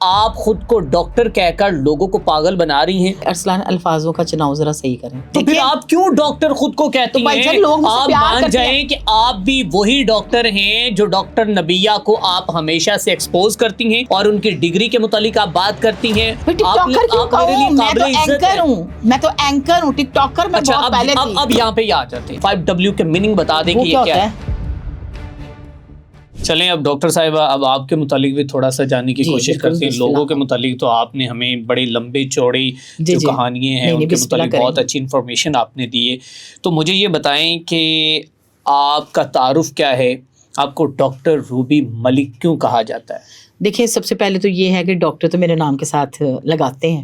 آپ خود کو ڈاکٹر کہہ کر لوگوں کو پاگل بنا رہی ہیں. ارسلان الفاظوں کا چناؤ ذرا صحیح کریں. تو پھر آپ کیوں ڈاکٹر خود کو کہتی ہیں؟ آپ مان جائیں کہ آپ بھی وہی ڈاکٹر ہیں جو ڈاکٹر نبیہ کو آپ ہمیشہ سے ایکسپوز کرتی ہیں اور ان کی ڈگری کے متعلق آپ بات کرتی ہیں. آپ میرے لیے قابل عزت ہیں. میں تو اینکر ہوں، ٹک ٹاکر میں بہت پہلے تھی. اب یہاں پہ آ جاتے ہیں 5W کے میننگ بتا دیں کہ یہ کیا ہے. چلیں اب ڈاکٹر صاحبہ اب آپ کے متعلق بھی تھوڑا سا جاننے کی کوشش کرتے ہیں. لوگوں کے متعلق تو آپ نے ہمیں بڑی لمبی چوڑی جو کہانیاں ہیں ان کے متعلق بہت اچھی انفارمیشن آپ نے دی ہے. تو مجھے یہ بتائیں کہ آپ کا تعارف کیا ہے؟ آپ کو ڈاکٹر روبی ملک کیوں کہا جاتا ہے؟ دیکھیں سب سے پہلے تو یہ ہے کہ ڈاکٹر تو میرے نام کے ساتھ لگاتے ہیں.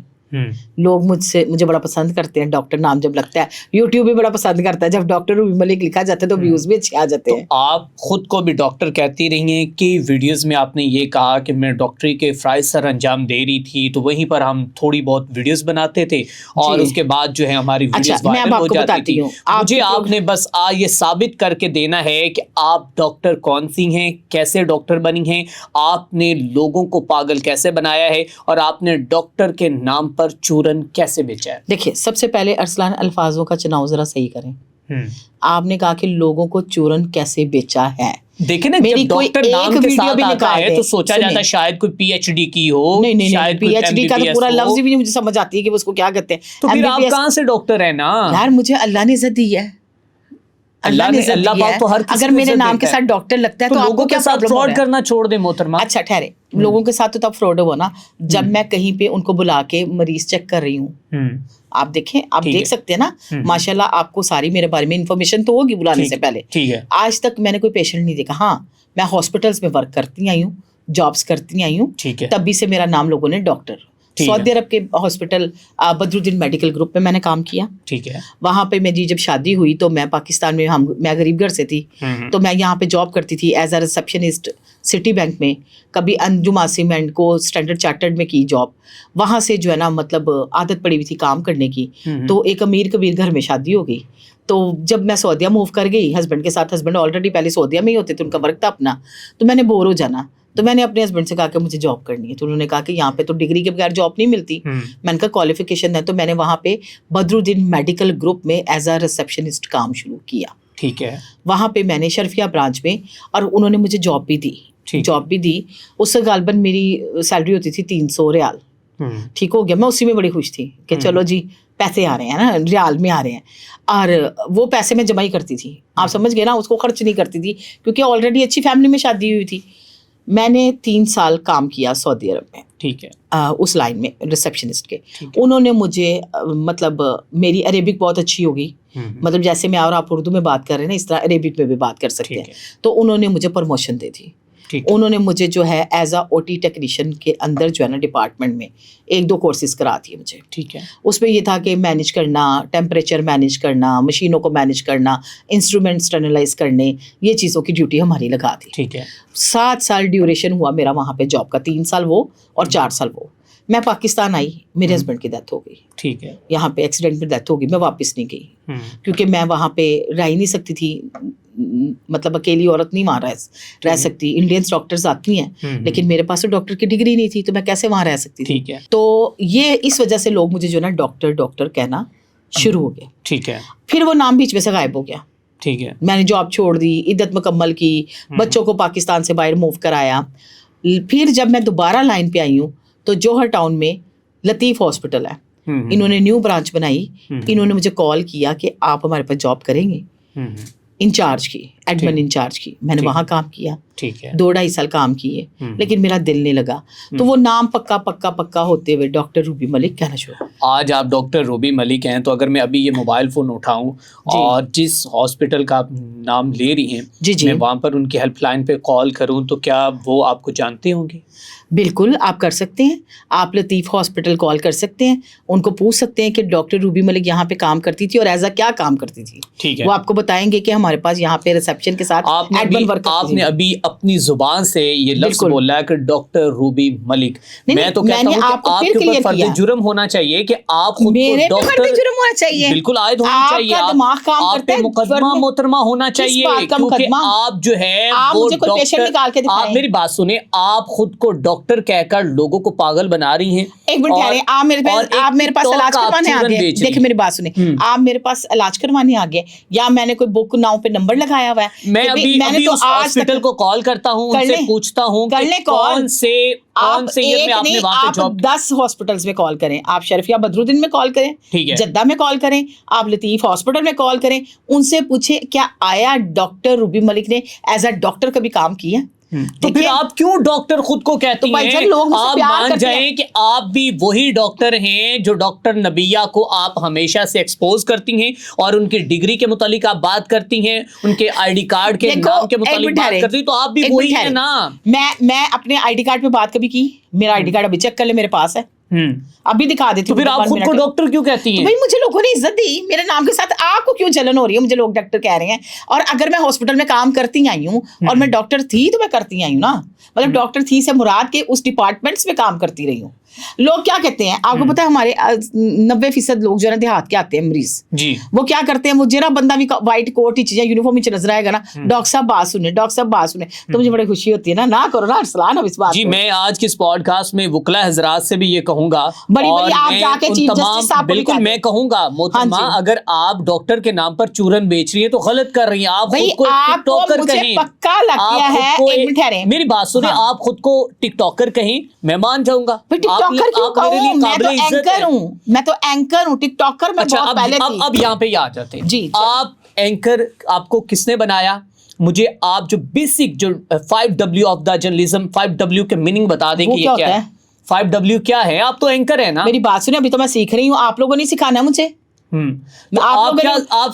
لوگ مجھے بڑا پسند کرتے ہیں ڈاکٹر نام جب لگتا ہے. یوٹیوب بھی بڑا پسند کرتا ہے جب ڈاکٹر روبی ملک لکھا جاتا ہے تو ویوز بھی اچھے آ جاتے ہیں. آپ خود کو بھی ڈاکٹر کہتی رہی ہیں کہ ویڈیوز میں آپ نے یہ کہا کہ میں ڈاکٹری کے فرائض سر انجام دے رہی تھی تو وہیں پر ہم تھوڑی بہت ویڈیوز بناتے تھے اور اس کے بعد جو ہے ہماری ویڈیوز وائرل ہو جاتی تھی. مجھے آپ نے بس یہ ثابت کر کے دینا ہے کہ آپ ڈاکٹر کون سی ہیں، کیسے ڈاکٹر بنی ہیں، آپ نے لوگوں کو پاگل کیسے بنایا ہے اور آپ نے ڈاکٹر کے نام پر چورن کیسے بیچا ہے. دیکھیں سب سے پہلے ارسلان الفاظوں کا چناؤ ذرا صحیح کریں. آپ نے کہا کہ لوگوں کو چورن کیسے بیچا ہے. دیکھیں نا جب ڈاکٹر نام کے ساتھ آتا ہے تو سوچا جاتا ہے شاید کوئی پی ایچ ڈی کی ہو. نہیں پی ایچ ڈی کا تو پورا لفظ بھی مجھے سمجھ آتی ہے کہ اس کو کیا کہتے ہیں. تو پھر آپ کہاں سے ڈاکٹر ہیں نا یار؟ مجھے اللہ نے عزت دی ہے. اللہ پاک تو ہر کسی اگر میرے نام کے ساتھ ڈاکٹر لگتا ہے تو لوگوں کے ساتھ فراڈ کرنا چھوڑ دیں محترمہ. اچھا ٹھہرے، لوگوں کے ساتھ تو تب فراڈ ہوا نا جب میں کہیں پہ ان کو بلا کے مریض چیک کر رہی ہوں. آپ دیکھیں، آپ دیکھ سکتے ہیں نا ماشاء اللہ آپ کو ساری میرے بارے میں انفارمیشن تو ہوگی بلانے سے پہلے. آج تک میں نے کوئی پیشنٹ نہیں دیکھا. ہاں میں ہاسپٹلس میں ورک کرتی آئی ہوں، جابس کرتی آئی ہوں، تبھی سے میرا نام لوگوں نے ڈاکٹر. سعودی عرب کے ہاسپٹل بدر الدین میڈیکل گروپ میں نے کام کیا. ٹھیک ہے. وہاں پہ میری جب شادی ہوئی تو میں پاکستان میں میں غریب گھر سے تھی تو میں یہاں پہ جاب کرتی تھی as a receptionist city bank میں. کبھی انجم آسیمنٹ کو اسٹینڈرڈ چارٹرڈ میں کی جاب. وہاں سے جو ہے نا مطلب عادت پڑی ہوئی تھی کام کرنے کی. تو ایک امیر کبیر گھر میں شادی ہو گئی. تو جب میں سعودیہ موو کر گئی ہسبینڈ کے ساتھ، ہسبینڈ آلریڈی پہلے سعودیہ میں ہی ہوتے تھے، ان کا ورک تھا اپنا، تو میں نے بور ہو جانا. تو میں نے اپنے ہسبینڈ سے کہا کہ مجھے جاب کرنی ہے. تو انہوں نے کہا کہ یہاں پہ تو ڈگری کے بغیر جاب نہیں ملتی. میں نے کہا کوالیفیکیشن ہے. تو میں نے وہاں پہ بدر الدین میڈیکل گروپ میں ایز اے ریسیپشنسٹ کام شروع کیا. ٹھیک ہے. وہاں پہ میں نے شرفیہ برانچ میں، اور انہوں نے مجھے جاب بھی دی. اس سے غالباً میری سیلری ہوتی تھی 300 ریال. ٹھیک ہو گیا. میں اسی میں بڑی خوش تھی کہ چلو جی پیسے آ رہے ہیں نا، ریال میں آ رہے ہیں. اور وہ پیسے میں جمع ہی کرتی تھی. آپ سمجھ گئے نا، اس کو خرچ نہیں کرتی تھی کیونکہ آلریڈی اچھی فیملی میں شادی ہوئی تھی. میں نے 3 سال کام کیا سعودی عرب میں. ٹھیک ہے. اس لائن میں ریسیپشنسٹ کے. انہوں نے مجھے مطلب میری عربک بہت اچھی ہوگی، مطلب جیسے میں اور آپ اردو میں بات کر رہے ہیں نا اس طرح عربک میں بھی بات کر سکتے ہیں. تو انہوں نے مجھے پروموشن دے دی. انہوں نے مجھے جو ہے as a O T technician کے اندر جو ہے نا ڈپارٹمنٹ میں 1-2 کورسز کرا دیے مجھے. ٹھیک ہے. اس میں یہ تھا کہ مینیج کرنا، ٹیمپریچر مینیج کرنا، مشینوں کو مینیج کرنا، انسٹرومنٹس انالائز کرنے، یہ چیزوں کی ڈیوٹی ہماری لگا دی. ٹھیک ہے. 7 سال ڈیوریشن ہوا میرا وہاں پہ جاب کا، 3 سال وہ اور 4 سال وہ. میں پاکستان آئی، میرے ہسبینڈ کی ڈیتھ ہو گئی. ٹھیک ہے. یہاں پہ ایکسیڈنٹ میں ڈیتھ ہو گئی. میں واپس نہیں گئی کیونکہ میں وہاں پہ رہ ہی نہیں سکتی تھی. مطلب اکیلی عورت نہیں وہاں رہ سکتی. انڈینس ڈاکٹرز آتی ہیں لیکن میرے پاس تو ڈاکٹر کی ڈگری نہیں تھی تو میں کیسے وہاں رہ سکتی تھی. تو یہ اس وجہ سے لوگ مجھے جو نا ڈاکٹر کہنا شروع ہو گئے. ٹھیک ہے. پھر وہ نام بیچ میں سے غائب ہو گیا. ٹھیک ہے. میں نے جاب چھوڑ دی، عدت مکمل کی، بچوں کو پاکستان سے باہر موو کرایا. پھر جب میں دوبارہ لائن پہ آئی ہوں تو جوہر ٹاؤن میں لطیف ہاسپٹل ہے، انہوں نے نیو برانچ بنائی. انہوں نے مجھے کال کیا کہ آپ ہمارے پاس جاب کریں گے، انچارج کی، ایڈمن انچارج کی. میں نے وہاں کام کیا. 2-2.5 سال کام کیے لیکن میرا دل نہیں لگا. تو وہ نام پکا ہوتے ہوئے ڈاکٹر روبی ملک کہنا شروع. آج آپ ڈاکٹر روبی ملک ہیں تو اگر میں ابھی یہ موبائل فون اٹھاؤں اور جس ہاسپٹل کا آپ نام لے رہی ہیں میں وہاں پر ان کی ہیلپ لائن پہ کال کروں تو کیا وہ آپ کو جانتے ہوں گے؟ بالکل آپ کر سکتے ہیں. آپ لطیف ہاسپٹل کال کر سکتے ہیں، ان کو پوچھ سکتے ہیں کہ ڈاکٹر روبی ملک یہاں پہ کام کرتی تھی اور ایز اے کیا کام کرتی تھی. وہ آپ کو بتائیں گے کہ ہمارے پاس یہاں پہ ریسیپشن ریسپشن کے ساتھ ایڈمن ورک آپ نے ابھی اپنی زبان سے یہ لفظ بولا ہے کہ ڈاکٹر روبی ملک. میں تو کہتا ہوں کہ آپ کے اوپر فرض جرم ہونا چاہیے کہ آپ خود کو ڈاکٹر جرم ہونا چاہیے, بالکل عائد ہونا چاہیے, آپ پہ مقدمہ محترمہ ہونا چاہیے, کیونکہ آپ جو ہے وہ ڈاکٹر, آپ میری بات سنیں, آپ خود کو ڈاکٹر کہہ کر لوگوں کو پاگل بنا رہی ہیں. ایک منٹ ٹھہریں, آپ میرے پاس علاج کروانے آ گئے, دیکھیں میری بات سنیں, آپ میرے پاس علاج کروانے آ گئے یا میں نے کوئی بک ناؤ پہ نمبر لگایا ہوا ہے, میں ابھی اس ہاسپٹل کو کال کرتا ہوں, ان سے پوچھتا ہوں کہ کون سے آپ 10 ہاسپٹلز میں کال کریں, آپ شرفیہ بدرالدین میں کال کریں, جدہ میں کال کریں, آپ لطیف ہاسپٹل میں کال کریں, ان سے پوچھیں کیا آیا ڈاکٹر روبی ملک نے ایز اے ڈاکٹر کبھی کام کیا؟ تو پھر آپ کیوں ڈاکٹر خود کو کہتی ہیں؟ آپ مان جائیں کہ آپ بھی وہی ڈاکٹر ہیں جو ڈاکٹر نبیہ کو آپ ہمیشہ سے ایکسپوز کرتی ہیں اور ان کی ڈگری کے متعلق آپ بات کرتی ہیں, ان کے آئی ڈی کارڈ کے نام کے متعلق بات کرتی ہیں, تو آپ بھی وہی ہیں نا. میں اپنے آئی ڈی کارڈ پہ بات کبھی کی؟ میرا آئی ڈی کارڈ ابھی چیک کر لے, میرے پاس ہے, ابھی دکھا دیتی ہوں. پھر آپ خود کو ڈاکٹر کیوں کہتی ہیں؟ بھائی مجھے لوگوں نے عزت دی, میرے نام کے ساتھ آپ کو کیوں جلن ہو رہی ہے؟ مجھے لوگ ڈاکٹر کہہ رہے ہیں, اور اگر میں ہاسپٹل میں کام کرتی آئی ہوں اور میں ڈاکٹر تھی تو میں کرتی آئی ہوں نا, مطلب ڈاکٹر تھی سے مراد کے اس ڈپارٹمنٹس میں کام کرتی رہی ہوں. لوگ کیا کہتے ہیں آپ کو پتا ہے, ہمارے 90% لوگ جو ہے نا دیہات کے آتے ہیں مریض, وہ کیا کرتے ہیں, مجھے نا بندہ بھی وائٹ کوٹ ہی یا یونیفارم ہی نظر آئے گا نا, ڈاکٹر صاحب بات سنیں, ڈاکٹر صاحب بات سنیں, تو مجھے بڑی خوشی ہوتی ہے نا. نہ کرو نا ارسلان اب اس بات. جی میں آج کے اس پوڈ کاسٹ میں وکلا حضرات سے بھی یہ کہوں گا, بالکل میں کہوں گا محترمہ, اگر آپ ڈاکٹر کے نام پر چورن بیچ رہی ہیں تو غلط کر رہی ہیں. آپ خود کو ٹک ٹاکر کہیں, پکا لگ گیا ہے, میری بات سنیں, آپ خود کو ٹک ٹاکر کہیں, میں مان جاؤں گا. میں تو اینکر ہوں, ٹک ٹاکر میں بہت پہلے تھی. اب یہاں پہ ہی آ جاتے ہیں جی. آپ اینکر, آپ کو کس نے بنایا؟ مجھے آپ جو بیسک جو 5W of the journalism, 5W کے میننگ بتا دیں کہ یہ کیا ہے. 5W کیا ہے؟ آپ تو اینکر ہے نا. میری بات سنیں, ابھی تو میں سیکھ رہی ہوں, آپ لوگوں نے سکھانا مجھے. آپ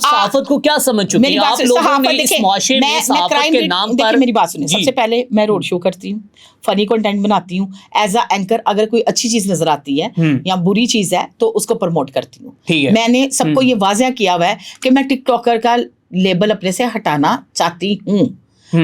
صحافت کو کیا سمجھ چکی ہیں؟ آپ لوگوں نے اس معاشرے میں صحافت کے نام پر, میری بات سنیں, سب سے پہلے میں روڈ شو کرتی ہوں, فنی کنٹینٹ بناتی ہوں ایز اے اینکر. اگر کوئی اچھی چیز نظر آتی ہے یا بری چیز ہے تو اس کو پروموٹ کرتی ہوں. میں نے سب کو یہ واضح کیا ہوا ہے کہ میں ٹک ٹاکر کا لیبل اپنے سے ہٹانا چاہتی ہوں.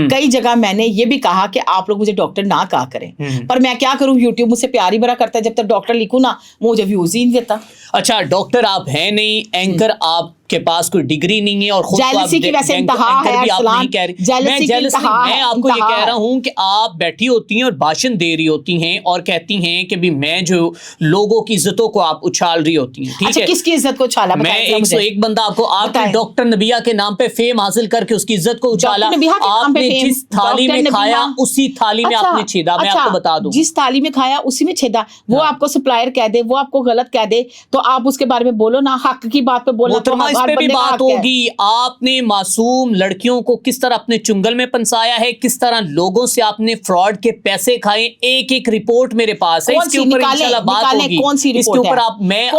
کئی جگہ میں نے یہ بھی کہا کہ آپ لوگ مجھے ڈاکٹر نہ کہا کریں, پر میں کیا کروں, یوٹیوب مجھ سے پیار ہی بڑا کرتا ہے, جب تک ڈاکٹر لکھوں نا مجھے ویوز ہی نہیں دیتا. اچھا ڈاکٹر آپ ہیں نہیں, اینکر آپ کے پاس کوئی ڈگری نہیں ہے, اور خود جیلسی کی ویسے انتہا ہے ارسلان, میں آپ کو یہ کہہ رہا ہوں کہ آپ بیٹھی ہوتی ہیں اور بھاشن دے رہی ہوتی ہیں اور کہتی ہیں کہ بھی میں جو لوگوں کی عزتوں کو آپ اچھال رہی ہوتی ہیں. ٹھیک ہے, کس کی عزت کو اچھالا؟ میں 101 بندہ آپ کو, آپ نے ڈاکٹر نبیہ کے نام پہ فیم حاصل کر کے اس کی عزت کو اچھالا. آپ نے جس تھالی میں کھایا اسی تھالی میں آپ نے چھیدا. میں آپ کو بتا دوں, جس تھالی میں کھایا اسی میں چھیدا. وہ آپ کو سپلائر کہہ دے, وہ آپ کو غلط کہہ دے, تو آپ اس کے بارے میں بولو نا, حق کی بات پہ بولو. اس پہ بھی بات ہوگی. آپ نے معصوم لڑکیوں کو کس طرح اپنے چنگل میں پنسایا ہے, کس طرح لوگوں سے آپ نے فراڈ کے پیسے کھائے, ایک ایک رپورٹ میرے پاس ہے, اس کے اوپر انشاءاللہ بات ہوگی. اس کے اوپر میں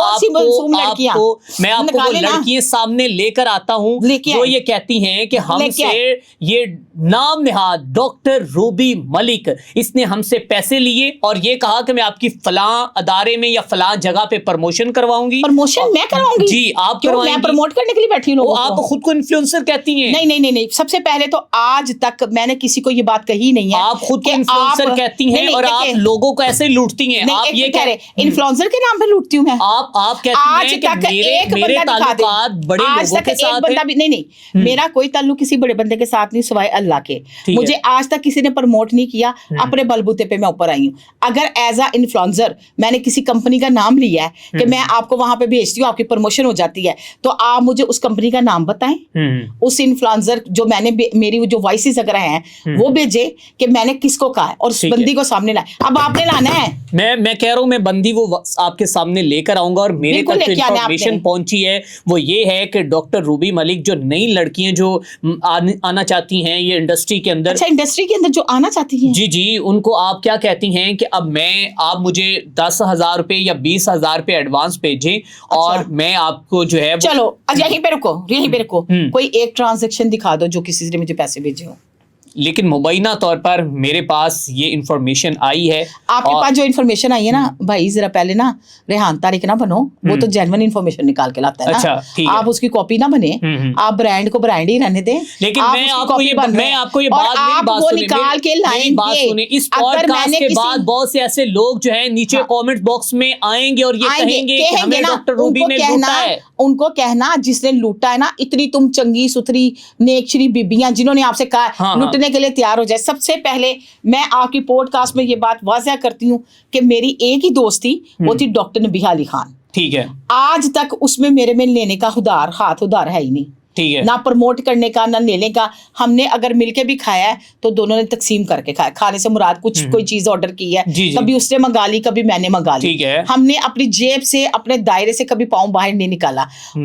آپ کو وہ لڑکیاں سامنے لے کر آتا ہوں جو یہ کہتی ہیں کہ ہم سے یہ نام نہاد ڈاکٹر روبی ملک, اس نے ہم سے پیسے لیے اور یہ کہا کہ میں آپ کی فلاں ادارے میں یا فلاں جگہ پہ پروموشن کرواؤں گی. پروموشن میں کرواؤں گی؟ جی آپ کروائیں گی. پروموٹ کرنے کے لیے بیٹھی ہوں. آپ خود کو انفلوئنسر کہتی ہیں. نہیں, سب سے پہلے تو آج تک میں نے کسی کو یہ بات کہی نہیں ہے. آپ خود کو انفلوئنسر کہتی ہیں اور آپ لوگوں کو ایسے لوٹتی ہیں. آپ یہ کہہ رہے ہیں انفلوئنسر کے نام پہ لوٹتی ہوں میں. آپ کہتی ہیں کہ میرے تعلقات بڑے لوگوں کے ساتھ ہیں. نہیں, میرا کوئی تعلق کسی بڑے بندے کے ساتھ نہیں سوائے اللہ کے. مجھے آج تک کسی نے پروموٹ نہیں کیا, اپنے بلبوتے پہ میں اوپر آئی ہوں. اگر ایز اے انفلوئنسر میں نے کسی کمپنی کا نام لیا ہے کہ میں آپ کو وہاں پہ بھیجتی ہوں, آپ کی پروموشن ہو جاتی ہے, تو آپ مجھے اس کمپنی کا نام بتائیں. اس انفلوئنسر جو میں نے میری جو وائسز اگر ہیں وہ بھیجے کہ میں نے کس کو کہا ہے اور اس بندی کو سامنے لائے. اب آپ نے لانا ہے. میں کہہ رہا ہوں میں بندی وہ آپ کے سامنے لے کر آؤں گا, اور میرے تک جو انفارمیشن پہنچی ہے وہ یہ ہے کہ ڈاکٹر روبی ملک جو نئی لڑکیاں جو آنا چاہتی ہیں یہ انڈسٹری کے اندر, اچھا انڈسٹری کے اندر جو آنا چاہتی ہیں, جی ان کو آپ کیا کہتی ہیں کہ اب آپ مجھے 10,000 روپے یا 20,000 روپے ایڈوانس بھیجیں اور میں آپ کو جو ہے, چلو یہیں پہ رکو, کوئی ایک ٹرانزیکشن دکھا دو جو کسی نے مجھے پیسے بھیجے ہوں. لیکن مبینہ طور پر میرے پاس یہ انفارمیشن آئی ہے. آپ کے پاس جو انفارمیشن آئی ہے نا بھائی ذرا پہلے نا ریحان طارق نہ بنو, وہ تو جینوین انفارمیشن نکال کے لاتا ہے نا, آپ اس کی کاپی نہ بنے, آپ برانڈ کو برانڈ ہی رہنے دیں. لیکن میں آپ کو یہ بات نکال کے لائیں گے. اس پوڈکاسٹ کے بعد بہت سے ایسے لوگ جو ہیں نیچے کامنٹ باکس میں آئیں گے اور یہ کہیں گے کہ ہمیں ڈاکٹر روبی نے لوٹا ہے. ان کو کہنا جس نے لوٹا ہے نا, اتنی تم چنگی ستھری نیک شری بیبیاں جنہوں نے آپ سے کہا لوٹنے کے لیے تیار ہو جائے. سب سے پہلے میں آپ کی پوڈ کاسٹ میں یہ بات واضح کرتی ہوں کہ میری ایک ہی دوست تھی, وہ تھی ڈاکٹر نبیہہ علی خان. ٹھیک ہے, آج تک اس میں میرے میں لینے کا ہاتھ ادار ہے ہی نہیں. ٹھیک ہے, نہ پروموٹ کرنے کا نہ لینے کا. ہم نے اگر مل کے بھی کھایا ہے تو دونوں نے تقسیم کر کے کھایا. کھانے سے مراد کچھ کوئی چیز آرڈر کی ہے, کبھی اس نے منگا لی کبھی میں نے منگا لی. ہم نے اپنی جیب سے اپنے دائرے سے کبھی پاؤں باہر نہیں نکالا.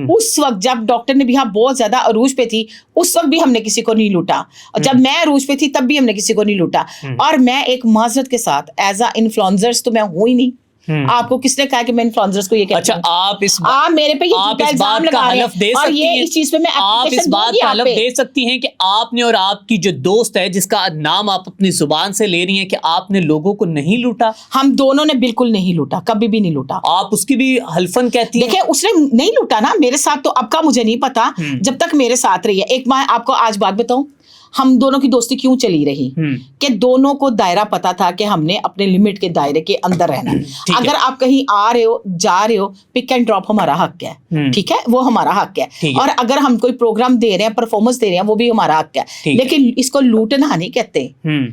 اس وقت جب ڈاکٹر نبیہہ بہت زیادہ عروج پہ تھی اس وقت بھی ہم نے کسی کو نہیں لوٹا, اور جب میں عروج پہ تھی تب بھی ہم نے کسی کو نہیں لوٹا. اور میں ایک معذرت کے ساتھ ایز اے انفلوئنسر تو میں ہوں ہی نہیں. آپ کو کس نے کہا کہ میں انفلوئنسرز کو یہ کہتی ہوں؟ اچھا, آپ میرے پہ یہ الزام لگا رہے ہیں, اور یہ اس چیز پہ میں آپ اس بات کا حلف دے سکتی ہیں کہ آپ نے اور آپ کی جو دوست ہے جس کا نام آپ اپنی زبان سے لے رہی ہیں کہ آپ نے لوگوں کو نہیں لوٹا؟ ہم دونوں نے بالکل نہیں لوٹا, کبھی بھی نہیں لوٹا. آپ اس کی بھی حلفاً کہتی ہیں؟ دیکھیں اس نے نہیں لوٹا نا میرے ساتھ, تو اب کا مجھے نہیں پتا جب تک میرے ساتھ رہی ہے. ایک میں آپ کو آج بات بتاؤں, ہم دونوں کی دوستی کیوں چلی رہی کہ دونوں کو دائرہ پتا تھا کہ ہم نے اپنے لمٹ کے دائرے کے اندر رہنا. اگر آپ کہیں آ رہے ہو جا رہے ہو, پک اینڈ ڈراپ ہمارا حق ہے, ٹھیک ہے, وہ ہمارا حق ہے. اور اگر ہم کوئی پروگرام دے رہے ہیں, پرفارمنس دے رہے ہیں, وہ بھی ہمارا حق ہے. لیکن اس کو لوٹنا نہیں کہتے,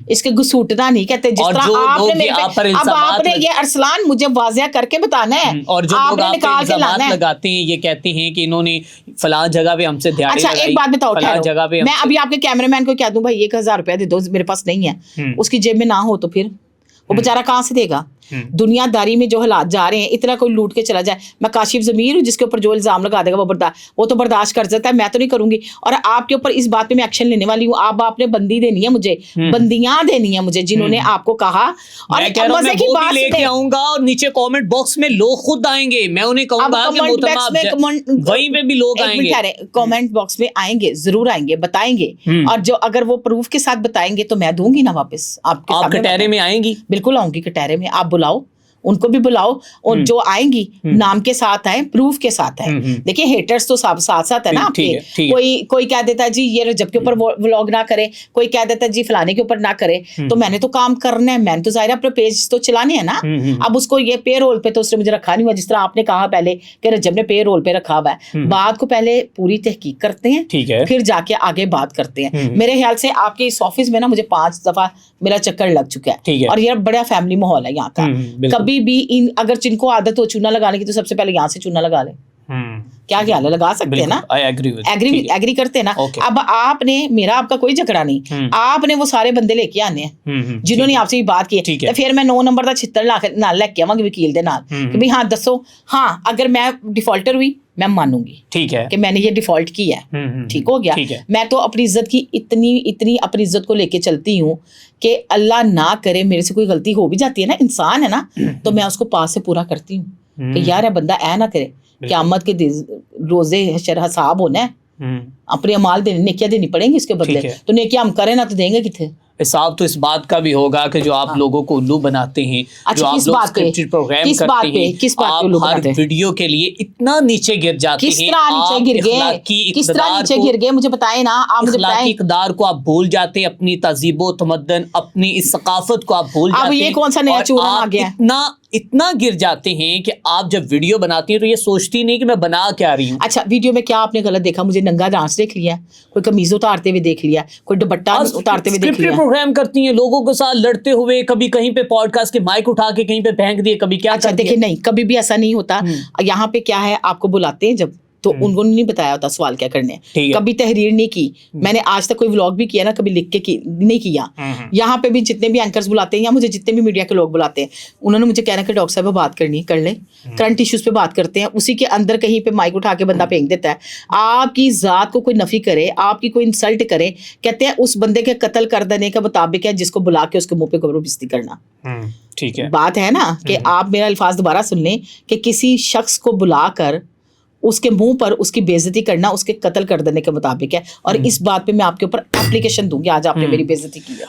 اس کے گھسوٹنا نہیں کہتے. جس طرح آپ نے اب آپ نے یہ ارسلان مجھے واضح کر کے بتانا ہے, اور جو لوگ آپ پہ الزامات لگاتے ہیں یہ کہتے ہیں کہ انہوں نے فلاں جگہ پہ ہم سے دیہڑی لگائی. اچھا ایک بات بتاؤ, میں ابھی آپ کے کیمرے مین کو کہہ دوں بھائی 1000 روپیہ دے دو, میرے پاس نہیں ہے, اس کی جیب میں نہ ہو تو پھر وہ بیچارہ کہاں سے دے گا؟ دنیا داری میں جو حالات جا رہے ہیں, اتنا کوئی لوٹ کے چلا جائے. میں کاشف ضمیر ہوں جس کے اوپر جو الزام لگا دے گا وہ تو برداشت کر سکتا ہے, میں تو نہیں کروں گی. اور آپ کے اوپر اس بات پہ میں ایکشن لینے والی ہوں. آپ نے بندی دینی ہے مجھے, بندیاں دینی ہے مجھے جنہوں نے آپ کو کہا. اور مزے کی بات لے کے آؤں گا, اور نیچے کامنٹ باکس میں لوگ خود آئیں گے, میں انہیں کہوں گا کہ محترمہ وہیں پہ بھی لوگ آئیں گے. کامنٹ باکس میں آئیں گے, ضرور آئیں گے, بتائیں گے, اور جو اگر وہ پروف کے ساتھ بتائیں گے تو میں دوں گی نا واپس. آپ کٹہرے میں آئیں گی؟ بالکل آؤں گی کٹہرے میں. آپ بلاؤ, ان کو بھی بلاؤ, اور جو آئیں گی نام کے ساتھ آئیں, پروف کے ساتھ آئیں. دیکھیں ہیٹرز تو ساتھ ساتھ ہے نا آپ کے. کوئی کہہ دیتا ہے جی یہ رجب کے اوپر ولاگ نہ کرے, کوئی کہہ دیتا ہے جی فلانے کے اوپر نہ کرے. تو میں نے تو کام کرنا ہے, میں نے تو ظاہر اپنے پیج تو چلانے ہیں نا. اب اس کو یہ پے رول پہ تو اس نے مجھے رکھا نہیں ہوا, جس طرح آپ نے کہا پہلے کہ رجب نے پے رول پہ رکھا ہوا ہے. بات کو پہلے پوری تحقیق کرتے ہیں, پھر جا کے آگے بات کرتے ہیں. میرے خیال سے آپ کے اس آفس میں نا مجھے 5 دفعہ میرا چکر لگ چکا ہے, اور یہ بڑا فیملی ماحول ہے یہاں کا. کبھی بھی اگر جن کو عادت ہو چونا لگانے کی تو سب سے پہلے یہاں سے چونا لگا لیں. کیا خیال ہے؟ لگا سکتے ہیں نا, ایگری کرتے ہیں نا. اب آپ نے میرا آپ کا کوئی جھگڑا نہیں, آپ نے وہ سارے بندے لے کے آنے ہیں جنہوں نے آپ سے یہ بات کی ہے. پھر میں 9 نمبر کا چھتر نال لے کے آواں گی وکیل دے نال کہ بھائی ہاں دسو, ہاں اگر میں ڈیفالٹر ہوئی میں مانوں گی, ٹھیک ہے, کہ میں نے یہ ڈیفالٹ کی ہے, ٹھیک ہو گیا. میں تو اپنی عزت کی اتنی اپنی عزت کو لے کے چلتی ہوں کہ اللہ نہ کرے میرے سے کوئی غلطی ہو بھی جاتی ہے نا, انسان ہے نا, تو میں اس کو پاس سے پورا کرتی ہوں کہ یار بندہ اے نہ کرے, قیامت کے روزے حشر حساب ہونا ہے, اپنے اعمال دینے, نیکیاں دینی پڑیں گی اس کے بدلے. تو نیکیاں ہم کریں نا تو دیں گے کتنے حساب. تو اس بات کا بھی ہوگا کہ جو آپ لوگوں کو الو بناتے ہیں, جو آپ لوگ اسکرپٹڈ پروگرام کرتے ہیں, آپ ہر ویڈیو کے لیے اتنا نیچے گر جاتے ہیں. کس طرح نیچے گر گئے مجھے بتائیں نا, آپ مجھے بتائیں. اخلاقی اقدار کو آپ بھول جاتے ہیں, اپنی تہذیب و تمدن, اپنی اس ثقافت کو آپ بھول جاتے ہیں. اب یہ کون سا نیا چورن آ گیا ہے؟ اتنا گر جاتے ہیں کہ آپ جب ویڈیو بناتی ہیں تو یہ سوچتی نہیں کہ میں بنا کیا رہی ہوں. اچھا ویڈیو میں کیا آپ نے غلط دیکھا؟ مجھے ننگا ڈانس دیکھ لیا, کوئی قمیض اتارتے ہوئے دیکھ لیا, کوئی دوپٹہ اتارتے ہوئے دیکھ لیا. پروگرام کرتی ہیں لوگوں کے ساتھ لڑتے ہوئے, کبھی کہیں پہ پوڈ کاسٹ کے مائک اٹھا کے کہیں پہ پھینک دیے, کبھی کیا. اچھا دیکھیں نہیں, کبھی بھی ایسا نہیں ہوتا. یہاں پہ کیا ہے, آپ کو بلاتے ہیں جب تو ان کو نہیں بتایا ہوتا سوال کیا کرنے, کبھی تحریر نہیں کی. میں نے آج تک کوئی ولاگ بھی کیا نا, کبھی لکھ کے نہیں کیا. یہاں پہ بھی جتنے بھی اینکرز بلاتے ہیں یا مجھے جتنے بھی میڈیا کے لوگ بلاتے ہیں, انہوں نے مجھے کہنا کہ ڈاکٹر صاحب بات کرنی کر لیں, کرنٹ ایشوز پہ بات کرتے ہیں. اسی کے اندر کہیں پہ مائک اٹھا کے بندہ پھینک دیتا ہے, آپ کی ذات کو کوئی نفی کرے, آپ کی کوئی انسلٹ کرے, کہتے ہیں اس بندے کے قتل کر دینے کا مطابق ہے جس کو بلا کے اس کے منہ پہ قبر بستی کرنا. ٹھیک ہے, بات ہے نا کہ آپ میرا الفاظ دوبارہ سن لیں کہ کسی شخص کو بلا کر اس کے منہ پر اس کی بےعزتی کرنا اس کے قتل کر دینے کے مطابق ہے, اور اس بات پہ میں آپ کے اوپر اپلیکیشن دوں گی, آج آپ نے میری بےعزتی کی ہے.